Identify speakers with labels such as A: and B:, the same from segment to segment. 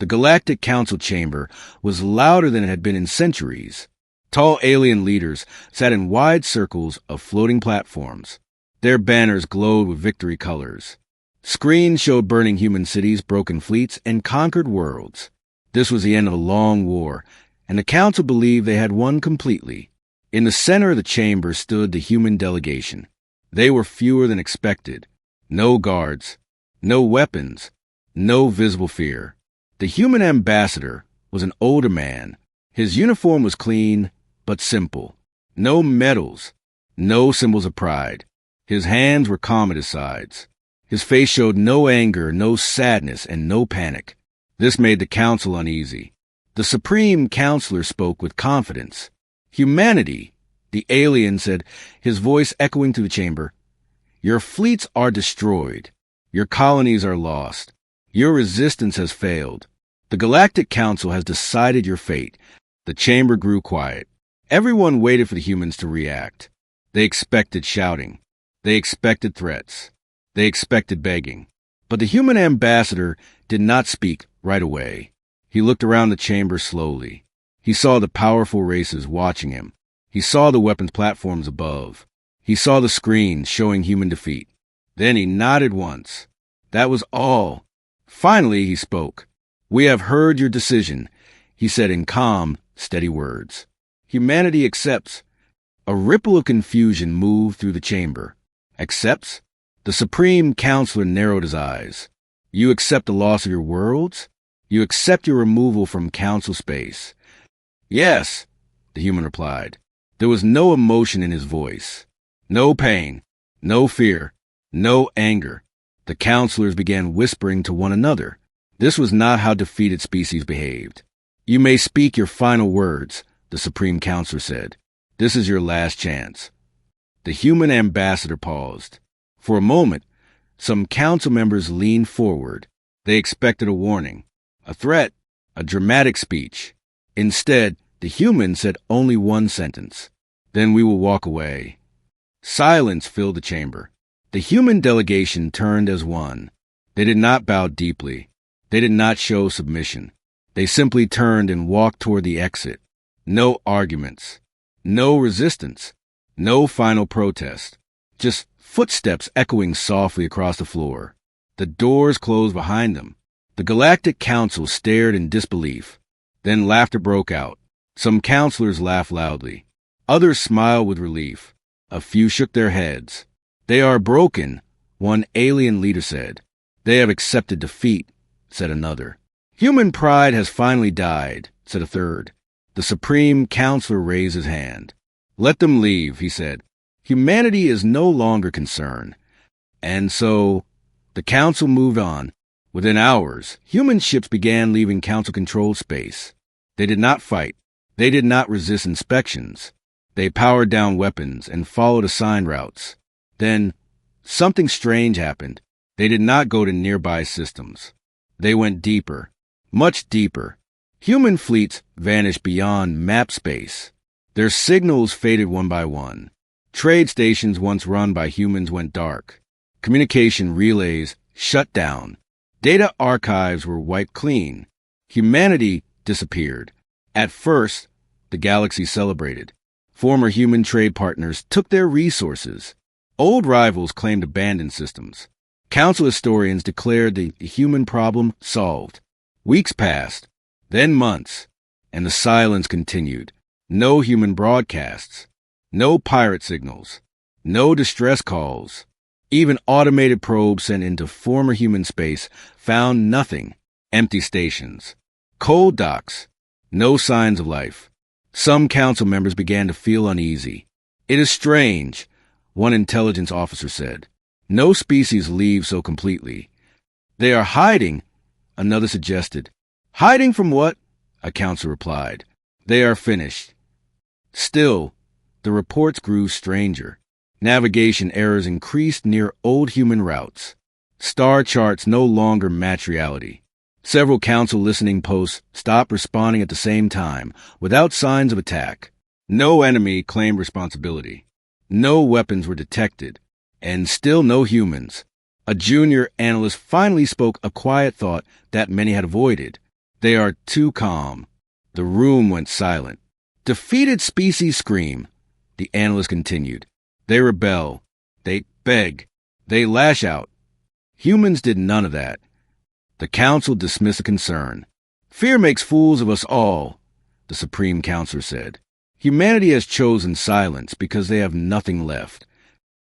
A: The Galactic Council chamber was louder than it had been in centuries. Tall alien leaders sat in wide circles of floating platforms. Their banners glowed with victory colors. Screens showed burning human cities, broken fleets, and conquered worlds. This was the end of a long war, and the Council believed they had won completely. In the center of the chamber stood the human delegation. They were fewer than expected. No guards, no weapons, no visible fear. The human ambassador was an older man. His uniform was clean, but simple. No medals, no symbols of pride. His hands were calm at his sides. His face showed no anger, no sadness, and no panic. This made the Council uneasy. The Supreme Counselor spoke with confidence. Humanity, the alien said, his voice echoing through the chamber. Your fleets are destroyed. Your colonies are lost. Your resistance has failed. The Galactic Council has decided your fate. The chamber grew quiet. Everyone waited for the humans to react. They expected shouting. They expected threats. They expected begging. But the human ambassador did not speak right away. He looked around the chamber slowly. He saw the powerful races watching him. He saw the weapons platforms above. He saw the screens showing human defeat. Then he nodded once. That was all. Finally, he spoke. We have heard your decision, he said in calm, steady words. Humanity accepts. A ripple of confusion moved through the chamber. Accepts? The Supreme Counselor narrowed his eyes. You accept the loss of your worlds? You accept your removal from Council space? Yes, the human replied. There was no emotion in his voice. No pain, no fear, no anger. The counselors began whispering to one another. This was not how defeated species behaved. You may speak your final words, the Supreme Counselor said. This is your last chance. The human ambassador paused. For a moment, some council members leaned forward. They expected a warning, a threat, a dramatic speech. Instead, the human said only one sentence. Then we will walk away. Silence filled the chamber. The human delegation turned as one. They did not bow deeply. They did not show submission. They simply turned and walked toward the exit. No arguments. No resistance. No final protest. Just footsteps echoing softly across the floor. The doors closed behind them. The Galactic Council stared in disbelief. Then laughter broke out. Some counselors laughed loudly. Others smiled with relief. A few shook their heads. They are broken, one alien leader said. They have accepted defeat, said another. Human pride has finally died, said a third. The Supreme Counselor raised his hand. Let them leave, he said. Humanity is no longer concerned. And so, the Council moved on. Within hours, human ships began leaving Council-controlled space. They did not fight. They did not resist inspections. They powered down weapons and followed assigned routes. Then, something strange happened. They did not go to nearby systems. They went deeper, much deeper. Human fleets vanished beyond map space. Their signals faded one by one. Trade stations once run by humans went dark. Communication relays shut down. Data archives were wiped clean. Humanity disappeared. At first, the galaxy celebrated. Former human trade partners took their resources. Old rivals claimed abandoned systems. Council historians declared the human problem solved. Weeks passed, then months, and the silence continued. No human broadcasts, no pirate signals, no distress calls. Even automated probes sent into former human space found nothing. Empty stations, cold docks, no signs of life. Some council members began to feel uneasy. It is strange, one intelligence officer said. No species leave so completely. They are hiding, another suggested. Hiding from what? A council replied. They are finished. Still, the reports grew stranger. Navigation errors increased near old human routes. Star charts no longer match reality. Several council listening posts stopped responding at the same time, without signs of attack. No enemy claimed responsibility. No weapons were detected, and still no humans. A junior analyst finally spoke a quiet thought that many had avoided. They are too calm. The room went silent. Defeated species scream. The analyst continued. They rebel. They beg. They lash out. Humans did none of that. The council dismissed the concern. Fear makes fools of us all, the Supreme Counselor said. Humanity has chosen silence because they have nothing left.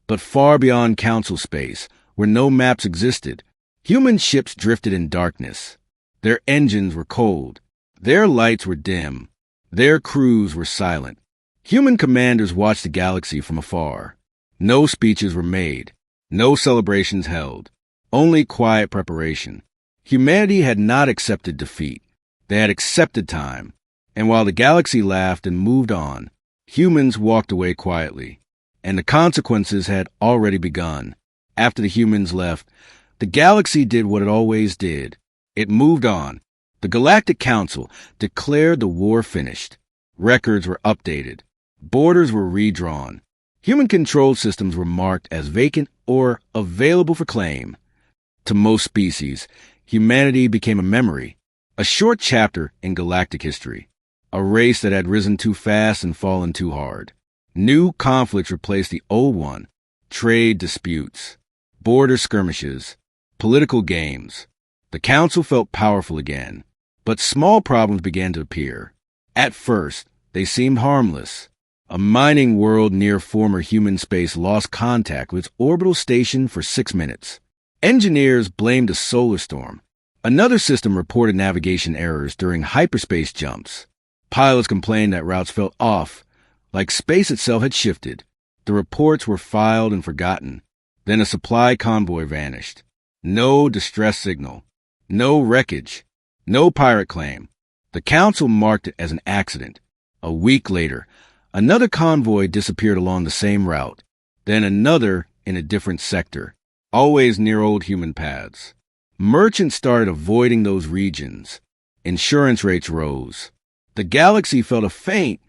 A: But far beyond council space, where no maps existed, human ships drifted in darkness. Their engines were cold. Their lights were dim. Their crews were silent. Human commanders watched the galaxy from afar. No speeches were made. No celebrations held. Only quiet preparation. Humanity had not accepted defeat. They had accepted time. And while the galaxy laughed and moved on, humans walked away quietly. And the consequences had already begun. After the humans left, the galaxy did what it always did. It moved on. The Galactic Council declared the war finished. Records were updated. Borders were redrawn. Human control systems were marked as vacant or available for claim. To most species, humanity became a memory, a short chapter in galactic history, a race that had risen too fast and fallen too hard. New conflicts replaced the old one, trade disputes, border skirmishes, political games. The council felt powerful again, but small problems began to appear. At first, they seemed harmless. A mining world near former human space lost contact with its orbital station for 6 minutes. Engineers blamed a solar storm. Another system reported navigation errors during hyperspace jumps. Pilots complained that routes felt off, like space itself had shifted. The reports were filed and forgotten. Then a supply convoy vanished. No distress signal. No wreckage. No pirate claim. The council marked it as an accident. A week later, another convoy disappeared along the same route. Then another in a different sector, always near old human paths. Merchants started avoiding those regions. Insurance rates rose. The galaxy felt a faint,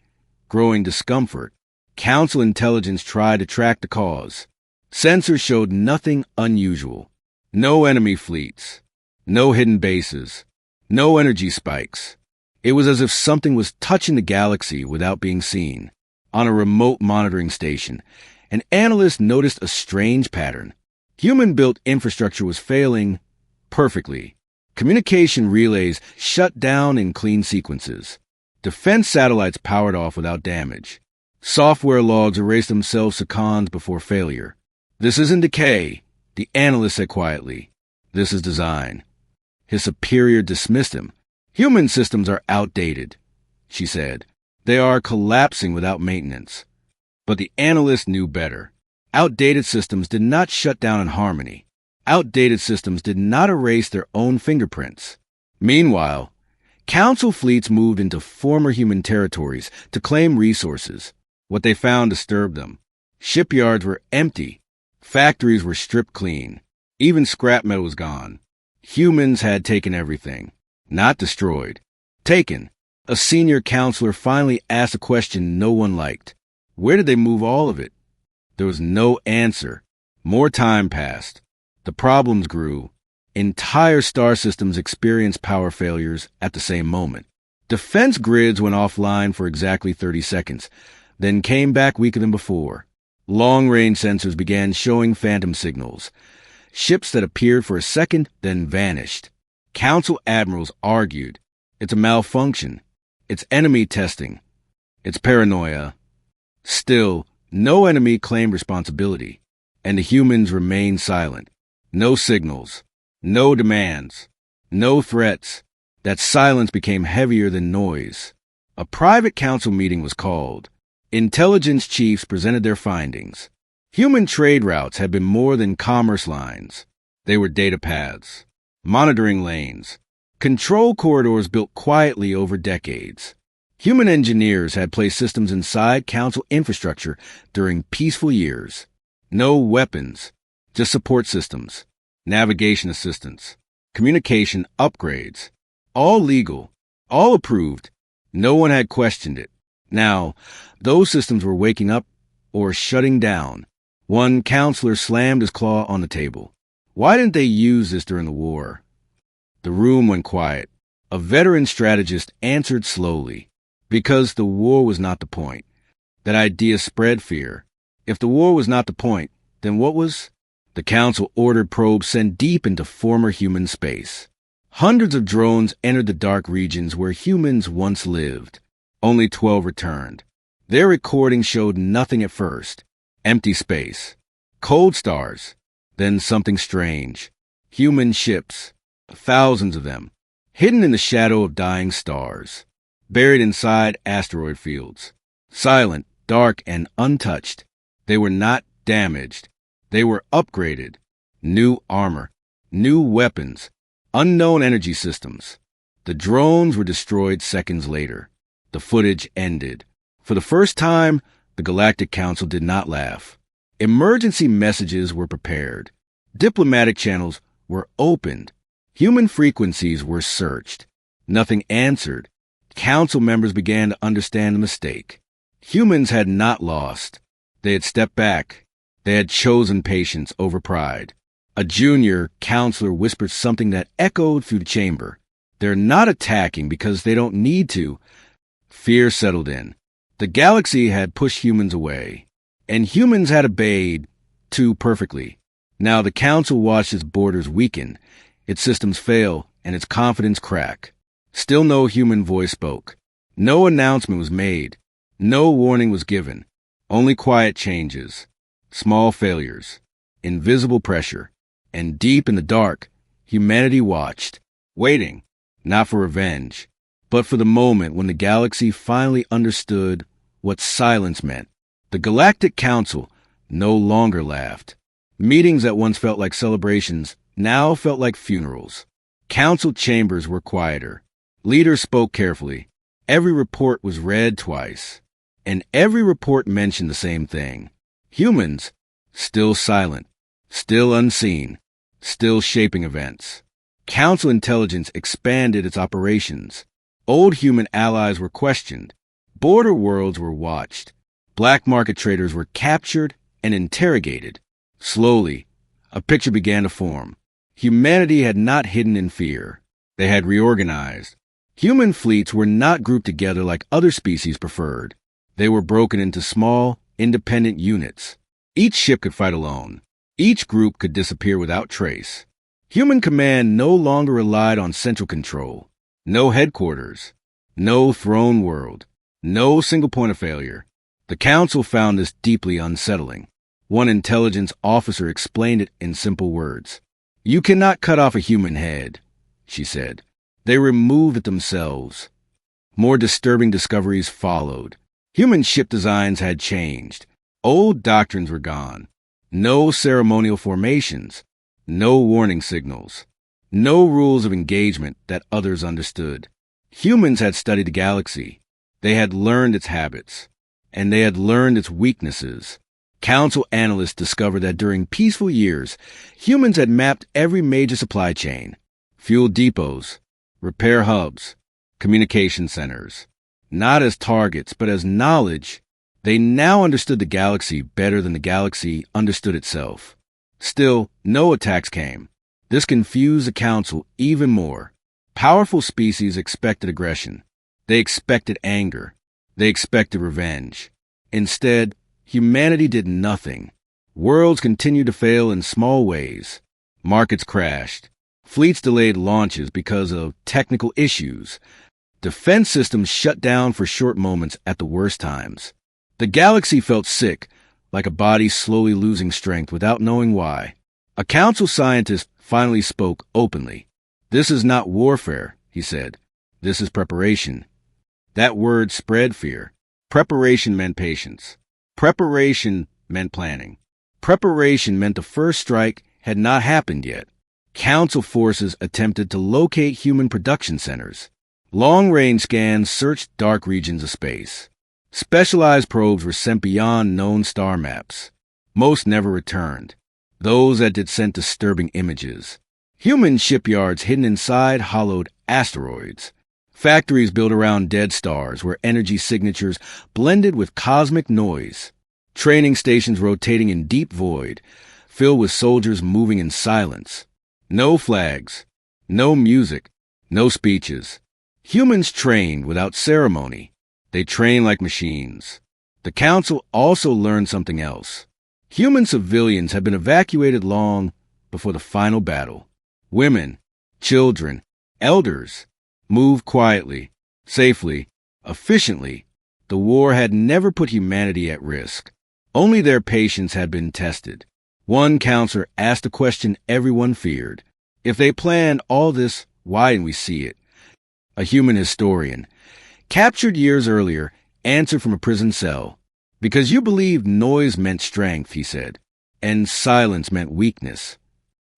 A: growing discomfort. Council intelligence tried to track the cause. Sensors showed nothing unusual. No enemy fleets. No hidden bases. No energy spikes. It was as if something was touching the galaxy without being seen. On a remote monitoring station, an analyst noticed a strange pattern. Human-built infrastructure was failing perfectly. Communication relays shut down in clean sequences. Defense satellites powered off without damage. Software logs erased themselves seconds before failure. This isn't decay, the analyst said quietly. This is design. His superior dismissed him. Human systems are outdated, she said. They are collapsing without maintenance. But the analyst knew better. Outdated systems did not shut down in harmony. Outdated systems did not erase their own fingerprints. Meanwhile, council fleets moved into former human territories to claim resources. What they found disturbed them. Shipyards were empty. Factories were stripped clean. Even scrap metal was gone. Humans had taken everything. Not destroyed. Taken. A senior counselor finally asked a question no one liked. Where did they move all of it? There was no answer. More time passed. The problems grew. Entire star systems experienced power failures at the same moment. Defense grids went offline for exactly 30 seconds, then came back weaker than before. Long-range sensors began showing phantom signals. Ships that appeared for a second, then vanished. Council admirals argued. It's a malfunction. It's enemy testing. It's paranoia. Still, no enemy claimed responsibility, and the humans remained silent. No signals. No demands. No threats. That silence became heavier than noise. A private council meeting was called. Intelligence chiefs presented their findings. Human trade routes had been more than commerce lines. They were data paths, monitoring lanes, control corridors built quietly over decades. Human engineers had placed systems inside council infrastructure during peaceful years. No weapons, just support systems, navigation assistance, communication upgrades. All legal, all approved. No one had questioned it. Now, those systems were waking up or shutting down. One counselor slammed his claw on the table. Why didn't they use this during the war? The room went quiet. A veteran strategist answered slowly. Because the war was not the point. That idea spread fear. If the war was not the point, then what was? The Council ordered probes sent deep into former human space. Hundreds of drones entered the dark regions where humans once lived. Only 12 returned. Their recordings showed nothing at first. Empty space. Cold stars. Then something strange. Human ships. Thousands of them. Hidden in the shadow of dying stars. Buried inside asteroid fields. Silent, dark, and untouched. They were not damaged. They were upgraded. New armor. New weapons. Unknown energy systems. The drones were destroyed seconds later. The footage ended. For the first time, the Galactic Council did not laugh. Emergency messages were prepared. Diplomatic channels were opened. Human frequencies were searched. Nothing answered. Council members began to understand the mistake. Humans had not lost. They had stepped back. They had chosen patience over pride. A junior counselor whispered something that echoed through the chamber. They're not attacking because they don't need to. Fear settled in. The galaxy had pushed humans away, and humans had obeyed too perfectly. Now the Council watched its borders weaken, its systems fail, and its confidence crack. Still no human voice spoke. No announcement was made. No warning was given. Only quiet changes. Small failures. Invisible pressure. And deep in the dark, humanity watched. Waiting. Not for revenge, but for the moment when the galaxy finally understood what silence meant. The Galactic Council no longer laughed. Meetings that once felt like celebrations now felt like funerals. Council chambers were quieter. Leaders spoke carefully. Every report was read twice. And every report mentioned the same thing. Humans, still silent, still unseen, still shaping events. Council intelligence expanded its operations. Old human allies were questioned. Border worlds were watched. Black market traders were captured and interrogated. Slowly, a picture began to form. Humanity had not hidden in fear. They had reorganized. Human fleets were not grouped together like other species preferred. They were broken into small, independent units. Each ship could fight alone. Each group could disappear without trace. Human command no longer relied on central control. No headquarters. No throne world. No single point of failure. The Council found this deeply unsettling. One intelligence officer explained it in simple words. "You cannot cut off a human head," she said. "They removed it themselves." More disturbing discoveries followed. Human ship designs had changed. Old doctrines were gone. No ceremonial formations. No warning signals. No rules of engagement that others understood. Humans had studied the galaxy. They had learned its habits. And they had learned its weaknesses. Council analysts discovered that during peaceful years, humans had mapped every major supply chain. Fuel depots, repair hubs, communication centers. Not as targets, but as knowledge. They now understood the galaxy better than the galaxy understood itself. Still, no attacks came. This confused the Council even more. Powerful species expected aggression. They expected anger. They expected revenge. Instead, humanity did nothing. Worlds continued to fail in small ways. Markets crashed. Fleets delayed launches because of technical issues. Defense systems shut down for short moments at the worst times. The galaxy felt sick, like a body slowly losing strength without knowing why. A Council scientist finally spoke openly. "This is not warfare," he said. "This is preparation." That word spread fear. Preparation meant patience. Preparation meant planning. Preparation meant the first strike had not happened yet. Council forces attempted to locate human production centers. Long-range scans searched dark regions of space. Specialized probes were sent beyond known star maps. Most never returned. Those that did sent disturbing images. Human shipyards hidden inside hollowed asteroids. Factories built around dead stars where energy signatures blended with cosmic noise. Training stations rotating in deep void, filled with soldiers moving in silence. No flags. No music. No speeches. Humans trained without ceremony. They trained like machines. The Council also learned something else. Human civilians had been evacuated long before the final battle. Women, children, elders moved quietly, safely, efficiently. The war had never put humanity at risk. Only their patience had been tested. One counselor asked a question everyone feared. If they planned all this, why didn't we see it? A human historian, captured years earlier, answered from a prison cell. Because you believed noise meant strength, he said, and silence meant weakness.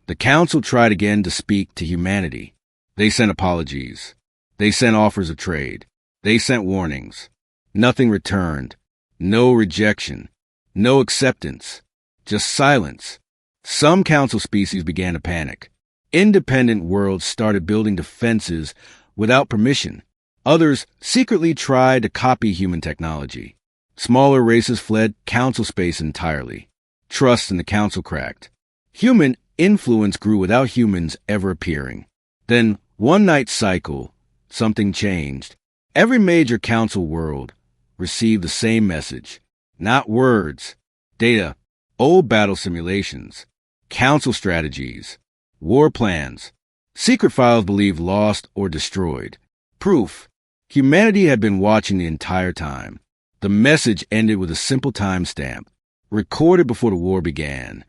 A: The council tried again to speak to humanity. They sent apologies. They sent offers of trade. They sent warnings. Nothing returned. No rejection. No acceptance. Just silence. Some council species began to panic. Independent worlds started building defenses without permission. Others secretly tried to copy human technology. Smaller races fled council space entirely. Trust in the council cracked. Human influence grew without humans ever appearing. Then, one night cycle, something changed. Every major council world received the same message. Not words, data, old battle simulations, council strategies, war plans, secret files believed lost or destroyed. Proof. Humanity had been watching the entire time. The message ended with a simple timestamp, recorded before the war began.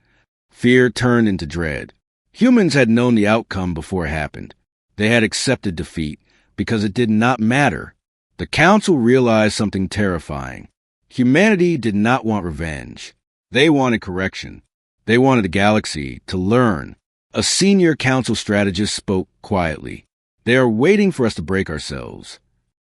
A: Fear turned into dread. Humans had known the outcome before it happened. They had accepted defeat because it did not matter. The council realized something terrifying. Humanity did not want revenge. They wanted correction. They wanted the galaxy to learn. A senior council strategist spoke quietly. They are waiting for us to break ourselves.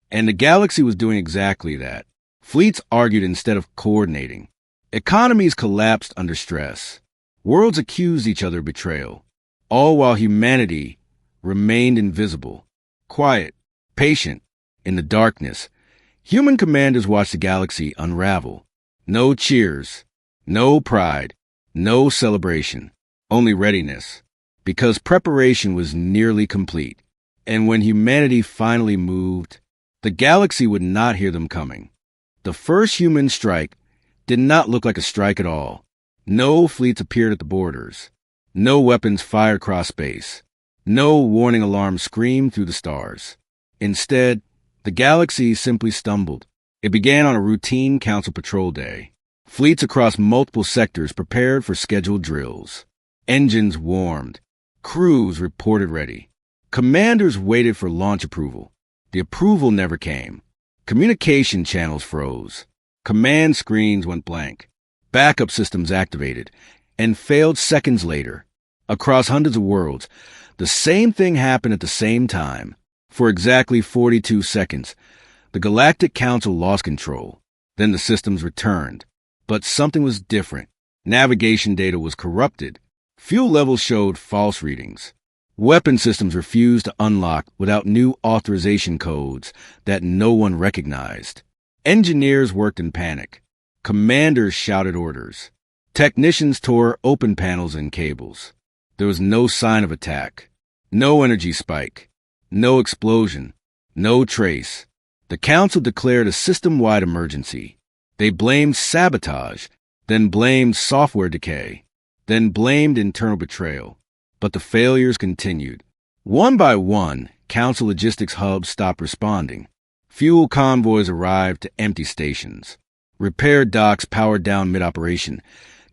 A: And the galaxy was doing exactly that. Fleets argued instead of coordinating. Economies collapsed under stress. Worlds accused each other of betrayal, all while humanity remained invisible, quiet, patient, in the darkness. Human commanders watched the galaxy unravel. No cheers, no pride, no celebration, only readiness, because preparation was nearly complete. And when humanity finally moved, the galaxy would not hear them coming. The first human strike did not look like a strike at all. No fleets appeared at the borders. No weapons fired across space. No warning alarms screamed through the stars. Instead, the galaxy simply stumbled. It began on a routine council patrol day. Fleets across multiple sectors prepared for scheduled drills. Engines warmed. Crews reported ready. Commanders waited for launch approval. The approval never came. Communication channels froze. Command screens went blank. Backup systems activated and failed seconds later. Across hundreds of worlds, the same thing happened at the same time. For exactly 42 seconds, the Galactic Council lost control. Then the systems returned. But something was different. Navigation data was corrupted. Fuel levels showed false readings. Weapon systems refused to unlock without new authorization codes that no one recognized. Engineers worked in panic. Commanders shouted orders. Technicians tore open panels and cables. There was no sign of attack. No energy spike. No explosion. No trace. The Council declared a system-wide emergency. They blamed sabotage, then blamed software decay, then blamed internal betrayal. But the failures continued. One by one, Council logistics hubs stopped responding. Fuel convoys arrived to empty stations. Repair docks powered down mid-operation,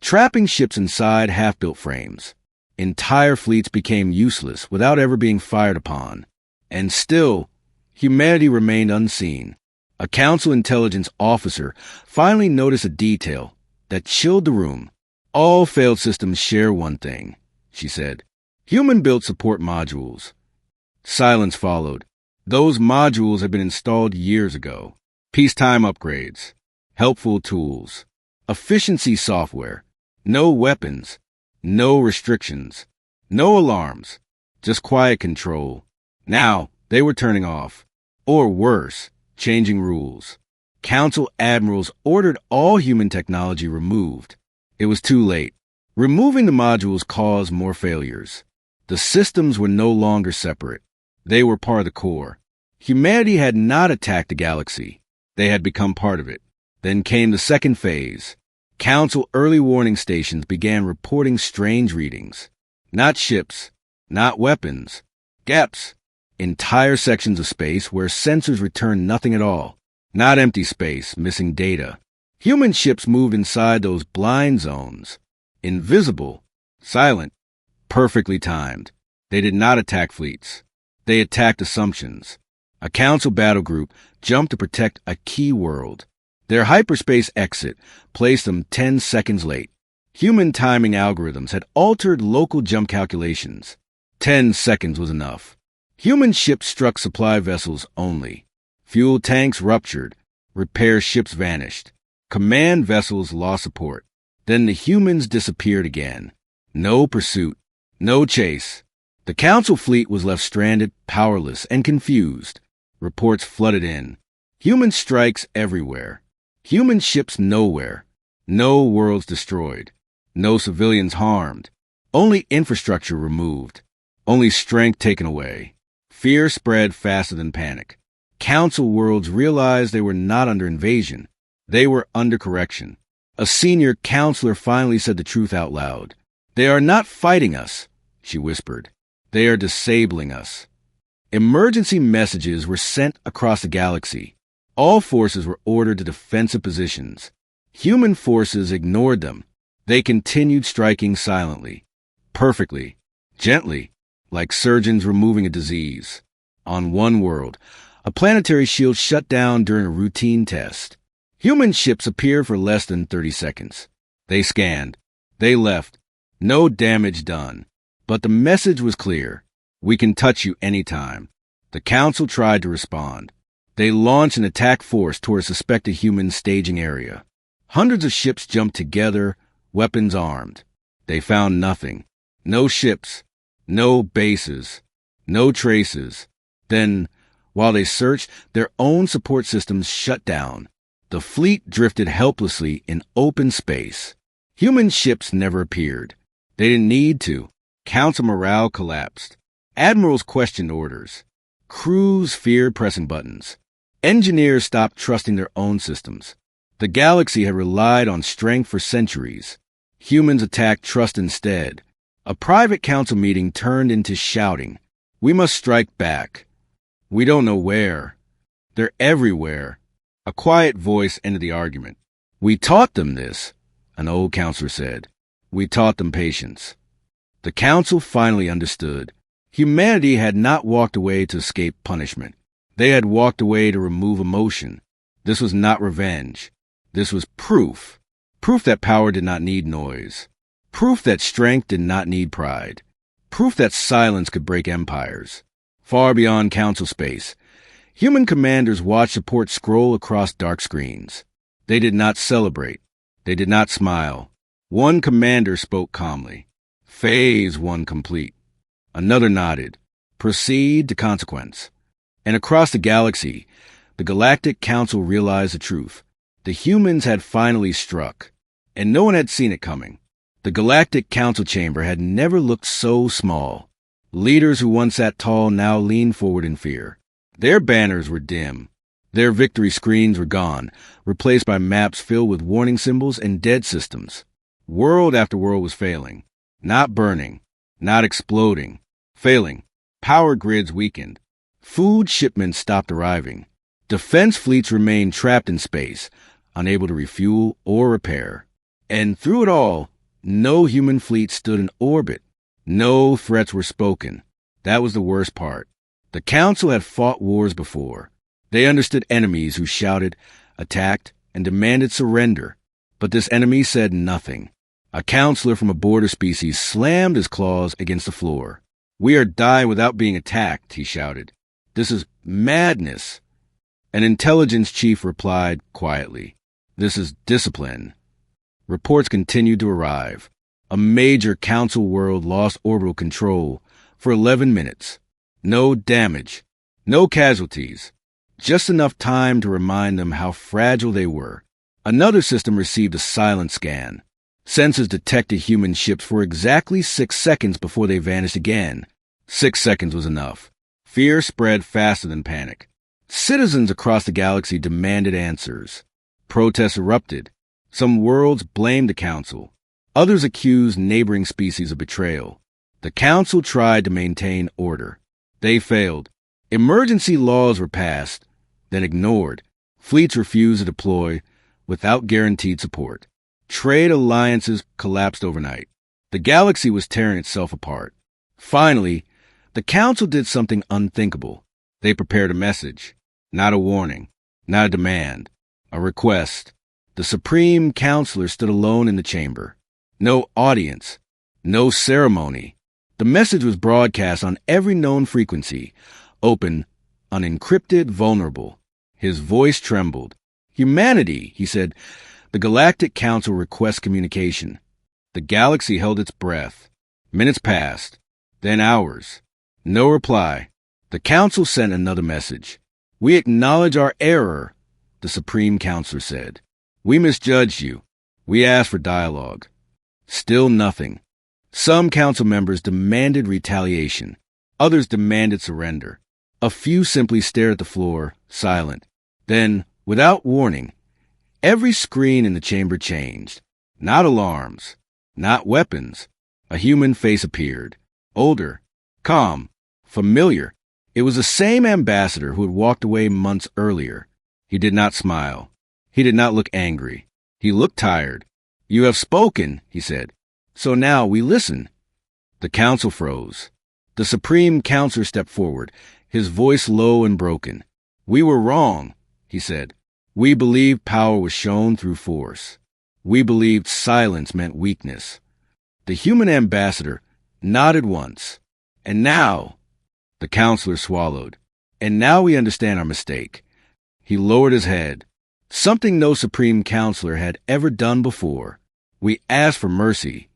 A: trapping ships inside half-built frames. Entire fleets became useless without ever being fired upon. And still, humanity remained unseen. A Council intelligence officer finally noticed a detail that chilled the room. All failed systems share one thing, she said. Human-built support modules. Silence followed. Those modules had been installed years ago. Peacetime upgrades. Helpful tools. Efficiency software. No weapons. No restrictions. No alarms. Just quiet control. Now, they were turning off. Or worse, changing rules. Council admirals ordered all human technology removed. It was too late. Removing the modules caused more failures. The systems were no longer separate. They were part of the core. Humanity had not attacked the galaxy. They had become part of it. Then came the second phase. Council early warning stations began reporting strange readings. Not ships, not weapons, gaps. Entire sections of space where sensors returned nothing at all. Not empty space, missing data. Human ships moved inside those blind zones. Invisible, silent, perfectly timed. They did not attack fleets. They attacked assumptions. A council battle group jumped to protect a key world. Their hyperspace exit placed them 10 seconds late. Human timing algorithms had altered local jump calculations. 10 seconds was enough. Human ships struck supply vessels only. Fuel tanks ruptured. Repair ships vanished. Command vessels lost support. Then the humans disappeared again. No pursuit. No chase. The council fleet was left stranded, powerless, and confused. Reports flooded in. Human strikes everywhere. Human ships nowhere. No worlds destroyed. No civilians harmed. Only infrastructure removed. Only strength taken away. Fear spread faster than panic. Council worlds realized they were not under invasion. They were under correction. A senior counselor finally said the truth out loud. "They are not fighting us," she whispered. "They are disabling us." Emergency messages were sent across the galaxy. All forces were ordered to defensive positions. Human forces ignored them. They continued striking silently, perfectly, gently, like surgeons removing a disease. On one world, a planetary shield shut down during a routine test. Human ships appeared for less than 30 seconds. They scanned. They left. No damage done. But the message was clear. We can touch you anytime. The council tried to respond. They launched an attack force toward a suspected human staging area. Hundreds of ships jumped together, weapons armed. They found nothing. No ships. No bases. No traces. Then, while they searched, their own support systems shut down. The fleet drifted helplessly in open space. Human ships never appeared. They didn't need to. Council morale collapsed. Admirals questioned orders. Crews feared pressing buttons. Engineers stopped trusting their own systems. The galaxy had relied on strength for centuries. Humans attacked trust instead. A private council meeting turned into shouting. "We must strike back. We don't know where. They're everywhere." A quiet voice ended the argument. "We taught them this," an old counselor said. "We taught them patience." The council finally understood. Humanity had not walked away to escape punishment. They had walked away to remove emotion. This was not revenge. This was proof. Proof that power did not need noise. Proof that strength did not need pride. Proof that silence could break empires. Far beyond council space, human commanders watched support scroll across dark screens. They did not celebrate. They did not smile. One commander spoke calmly. "Phase 1 complete." Another nodded. "Proceed to consequence." And across the galaxy, the Galactic Council realized the truth. The humans had finally struck, and no one had seen it coming. The Galactic Council chamber had never looked so small. Leaders who once sat tall now leaned forward in fear. Their banners were dim. Their victory screens were gone, replaced by maps filled with warning symbols and dead systems. World after world was failing. Not burning. Not exploding. Failing. Power grids weakened. Food shipments stopped arriving. Defense fleets remained trapped in space, unable to refuel or repair. And through it all, no human fleet stood in orbit. No threats were spoken. That was the worst part. The Council had fought wars before. They understood enemies who shouted, attacked, and demanded surrender. But this enemy said nothing. A counselor from a border species slammed his claws against the floor. "We are dying without being attacked," he shouted. "This is madness." An intelligence chief replied quietly, "This is discipline." Reports continued to arrive. A major council world lost orbital control for 11 minutes. No damage, no casualties, just enough time to remind them how fragile they were. Another system received a silent scan. Sensors detected human ships for exactly 6 seconds before they vanished again. 6 seconds was enough. Fear spread faster than panic. Citizens across the galaxy demanded answers. Protests erupted. Some worlds blamed the Council. Others accused neighboring species of betrayal. The Council tried to maintain order. They failed. Emergency laws were passed, then ignored. Fleets refused to deploy without guaranteed support. Trade alliances collapsed overnight. The galaxy was tearing itself apart. Finally, the Council did something unthinkable. They prepared a message, not a warning, not a demand, a request. The Supreme Counselor stood alone in the chamber. No audience, no ceremony. The message was broadcast on every known frequency, open, unencrypted, vulnerable. His voice trembled. Humanity, he said, the Galactic Council requests communication. The galaxy held its breath. Minutes passed, then hours. No reply. The Council sent another message. We acknowledge our error, the Supreme Counselor said. We misjudged you. We asked for dialogue. Still nothing. Some Council members demanded retaliation. Others demanded surrender. A few simply stared at the floor, silent. Then, without warning, every screen in the chamber changed. Not alarms, not weapons. A human face appeared. Older, calm, familiar. It was the same ambassador who had walked away months earlier. He did not smile. He did not look angry. He looked tired. You have spoken, he said. So now we listen. The Council froze. The Supreme Counselor stepped forward, his voice low and broken. We were wrong, he said. We believed power was shown through force. We believed silence meant weakness. The human ambassador nodded once. And now, the Counselor swallowed. And now we understand our mistake. He lowered his head. Something no Supreme Counselor had ever done before. We asked for mercy.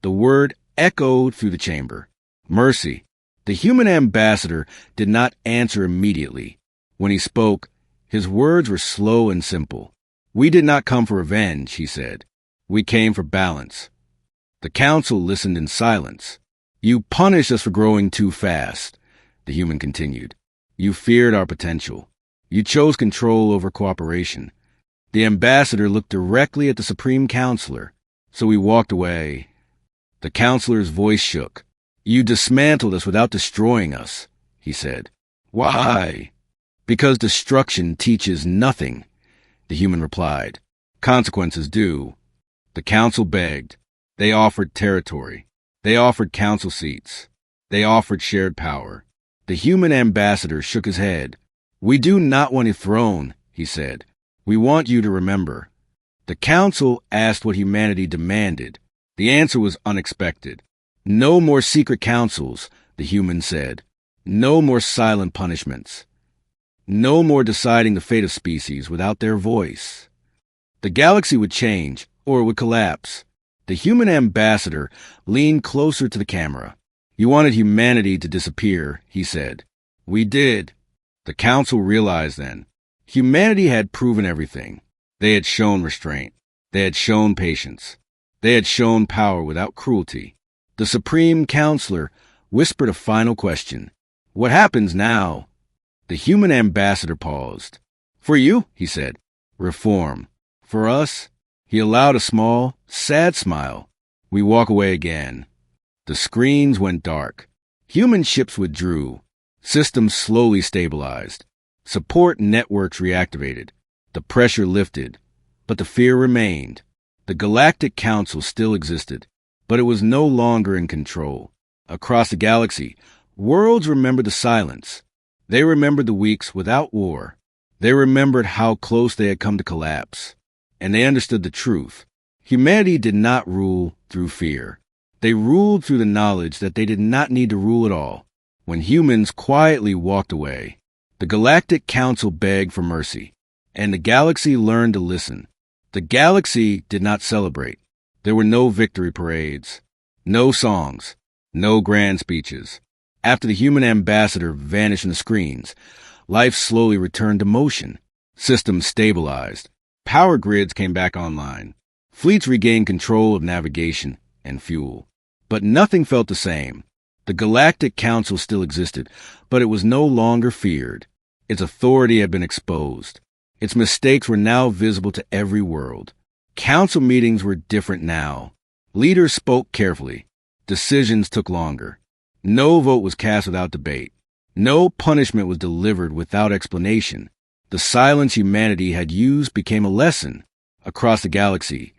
A: The word echoed through the chamber. Mercy. The human ambassador did not answer immediately. When he spoke, his words were slow and simple. We did not come for revenge, he said. We came for balance. The Council listened in silence. You punished us for growing too fast, the human continued. You feared our potential. You chose control over cooperation. The ambassador looked directly at the Supreme Counselor, so we walked away. The Counselor's voice shook. You dismantled us without destroying us, he said. Why? Because destruction teaches nothing, the human replied. Consequences do. The Council begged. They offered territory. They offered council seats. They offered shared power. The human ambassador shook his head. We do not want a throne, he said. We want you to remember. The Council asked what humanity demanded. The answer was unexpected. No more secret councils, the human said. No more silent punishments. No more deciding the fate of species without their voice. The galaxy would change, or it would collapse. The human ambassador leaned closer to the camera. You wanted humanity to disappear, he said. We did. The Council realized then. Humanity had proven everything. They had shown restraint. They had shown patience. They had shown power without cruelty. The Supreme Counselor whispered a final question. What happens now? The human ambassador paused. For you, he said, reform. For us, he allowed a small, sad smile. We walk away again. The screens went dark. Human ships withdrew. Systems slowly stabilized. Support networks reactivated. The pressure lifted. But the fear remained. The Galactic Council still existed, but it was no longer in control. Across the galaxy, worlds remembered the silence. They remembered the weeks without war. They remembered how close they had come to collapse. And they understood the truth. Humanity did not rule through fear. They ruled through the knowledge that they did not need to rule at all. When humans quietly walked away, the Galactic Council begged for mercy, and the galaxy learned to listen. The galaxy did not celebrate. There were no victory parades, no songs, no grand speeches. After the human ambassador vanished in the screens, life slowly returned to motion. Systems stabilized. Power grids came back online. Fleets regained control of navigation and fuel. But nothing felt the same. The Galactic Council still existed, but it was no longer feared. Its authority had been exposed. Its mistakes were now visible to every world. Council meetings were different now. Leaders spoke carefully. Decisions took longer. No vote was cast without debate. No punishment was delivered without explanation. The silence humanity had used became a lesson. Across the galaxy,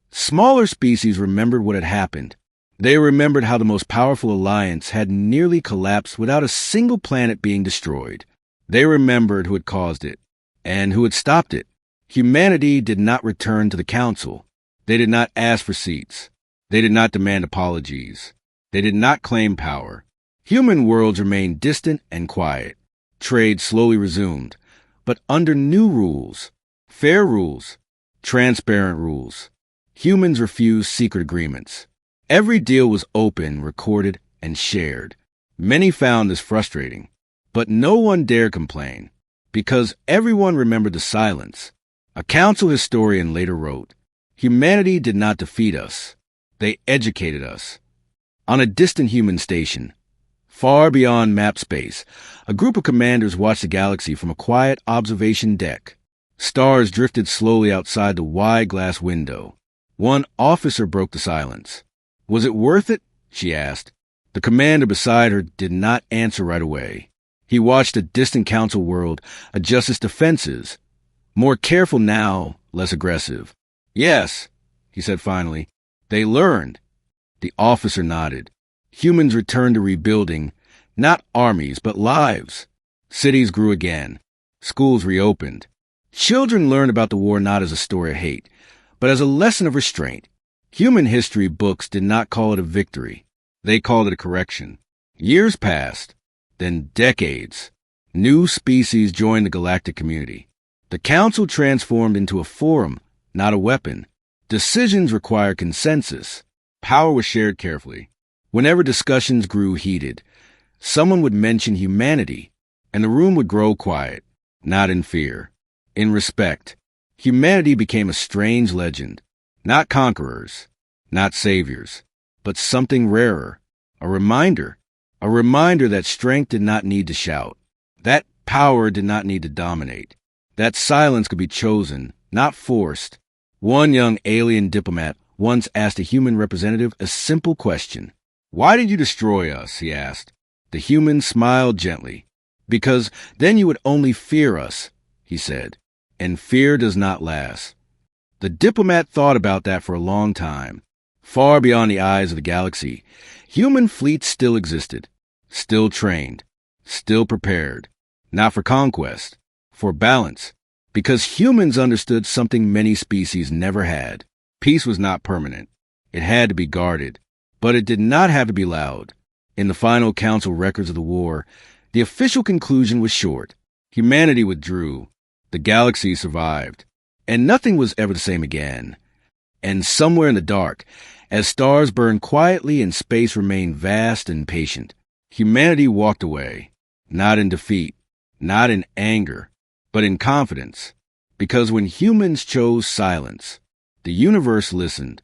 A: smaller species remembered what had happened. They remembered how the most powerful alliance had nearly collapsed without a single planet being destroyed. They remembered who had caused it and who had stopped it. Humanity did not return to the council. They did not ask for seats. They did not demand apologies. They did not claim power. Human worlds remained distant and quiet. Trade slowly resumed, but under new rules, fair rules, transparent rules. Humans refused secret agreements. Every deal was open, recorded, and shared. Many found this frustrating, but no one dared complain, because everyone remembered the silence. A council historian later wrote, "Humanity did not defeat us. They educated us." On a distant human station, far beyond map space, a group of commanders watched the galaxy from a quiet observation deck. Stars drifted slowly outside the wide glass window. One officer broke the silence. "Was it worth it?" she asked. The commander beside her did not answer right away. He watched a distant council world adjust its defenses, more careful now, less aggressive. "Yes," he said finally. "They learned." The officer nodded. Humans returned to rebuilding, not armies, but lives. Cities grew again. Schools reopened. Children learned about the war not as a story of hate, but as a lesson of restraint. Human history books did not call it a victory. They called it a correction. Years passed, then decades. New species joined the galactic community. The council transformed into a forum, not a weapon. Decisions required consensus. Power was shared carefully. Whenever discussions grew heated, someone would mention humanity, and the room would grow quiet, not in fear, in respect. Humanity became a strange legend, not conquerors, not saviors, but something rarer, a reminder that strength did not need to shout, that power did not need to dominate, that silence could be chosen, not forced. One young alien diplomat once asked a human representative a simple question. "Why did you destroy us?" he asked. The human smiled gently. "Because then you would only fear us," he said, "and fear does not last." The diplomat thought about that for a long time. Far beyond the eyes of the galaxy, human fleets still existed, still trained, still prepared, not for conquest, for balance, because humans understood something many species never had. Peace was not permanent. It had to be guarded, but it did not have to be loud. In the final council records of the war, the official conclusion was short. Humanity withdrew. The galaxy survived. And nothing was ever the same again. And somewhere in the dark, as stars burned quietly and space remained vast and patient, humanity walked away, not in defeat, not in anger, but in confidence. Because when humans chose silence, the universe listened.